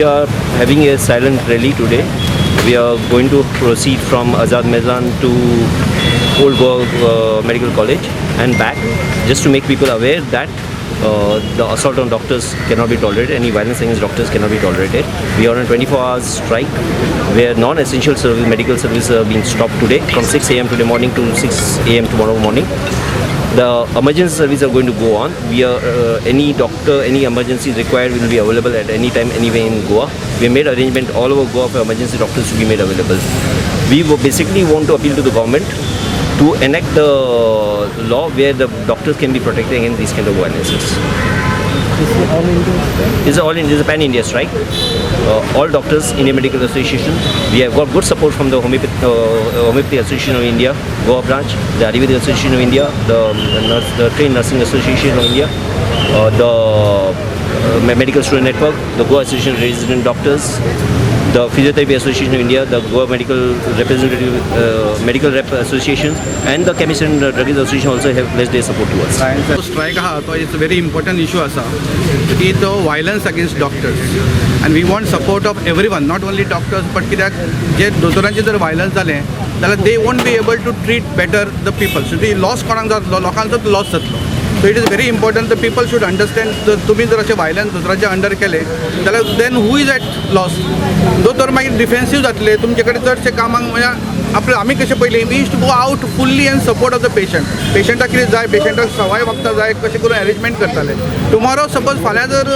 We are having a silent rally today. We are going to proceed from Azad Maidan to Old Goa Medical College and back, just to make people aware that the assault on doctors cannot be tolerated. Any violence against doctors cannot be tolerated. We are on a 24-hour strike where non-essential service, medical services are being stopped today from 6 a.m. today morning to 6 a.m. tomorrow morning. The emergency services are going to go on. We are any doctor, any emergency required will be available at any time, anywhere in Goa. We made arrangement all over Goa for emergency doctors to be made available. We basically want to appeal to the government to enact the law where the doctors can be protected against these kind of violences. This is a pan-India strike. All doctors, Indian Medical Association. We have got good support from the Homeopathy Association of India, Goa branch, the Ayurvedic Association of India, the Trained Nursing Association of India, the Medical Student Network, the Goa Association of Resident Doctors, the Physiotherapy Association of India, the Goa Medical Representative, Medical Rep Associations, and the Chemist and Druggist Association also have pledged their support to us. Strike is a very important issue. It is the violence against doctors, and we want support of everyone, not only doctors, but जे दोतोरांचे जर violence जाले, जाल्यार they won't be able to treat better the people. So the loss कोणाक जातलो, लोकांचो loss जातलो. So it is very important the people should understand तुम्ही जर अशे violence दोतोरांचे under केले, जाल्यार then who is at loss? दोतोर मागीर डिफेन्सिव्ह जातले, तुमचे कडेन चडशे कामाक म्हणजे आपले आमी कशें पयलीं we used to go out fully in support of the patient. पेशंटाक कितें जाय, पेशंटाक सवाय वखदां जाय, कशें करून अरेंजमेंट करताले. टुमॉरो सपोज फाल्यां जर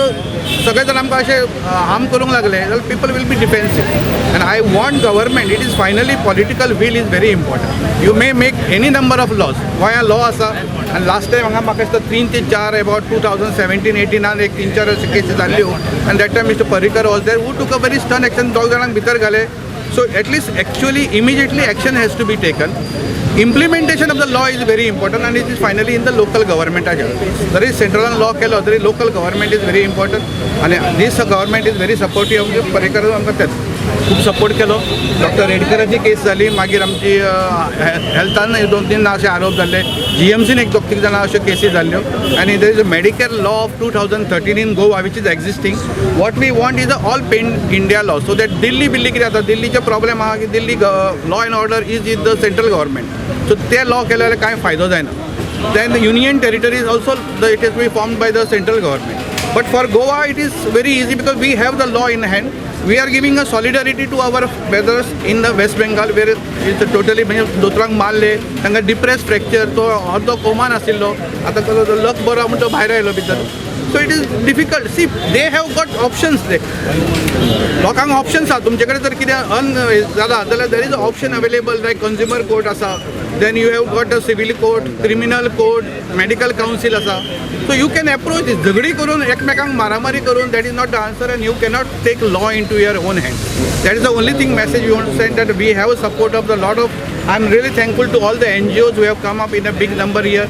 सगळे जाण आमकां अशें हार्म करूंक लागले जाल्यार people will be defensive. And I want government, it is finally political will is very important. You may make any number of laws. गोंया लॉ आसा, आनी लास्ट टायम हांगा म्हाका दिसता 3 ते 4 अबाउट 2017-18 एक 3-4 अशे केसीस जाल्ल्यो. आनी that time mister Parrikar was there, who took a very stern action, 2 जाणांक भितर घाले. So at least actually immediately action has to be taken. Implementation of the law is very important, and it is finally in the local government. There is central law Kelo, there is local government is very important, and this government is very supportive. Parrikar आमकां खूब support केलो. Doctor रेडकराची case जाली, मागीर आमची हेल्थान 2-3 अशे आरोप जाल्ले, GMCन एक 2-3 जाणां अश्यो केसी जाल्ल्यो. आनी there is a medical law of 2013 in Goa which is existing. What we want is a all pan India law, so that Delhi कितें जाता, दिल्लीचे प्रॉब्लेम आहा की Delhi law and order is in the central government. So ते law केले जाल्यार कांय फायदो जायना. Then the union territories also, it has to be formed by the central government. But for Goa it is very easy because we have the law in hand. We are giving a solidarity to our brothers in the West Bengal where it's totally म्हणजे दोतोरांक मारले, तांकां depress fracture, तो अर्दो कोमान आशिल्लो, आतां तो luck बरो म्हणून तो भायर आयलो भितर. So it is difficult. See, they have got options there. लोकांक ऑप्शन्स आहा. तुमचे कडेन जर कितें जाला जाल्यार there is an option available like consumer court आसा. Then you have got a civil court, criminal court, medical council asa. So you can approach this. झगडी करून एकमेकांक मारामारी करून, that is not the answer, and you cannot take law into your own hands. That is the only thing message we want to send, that we have a support of the lot of. I am really thankful to all the NGOs who have come up in a big number here.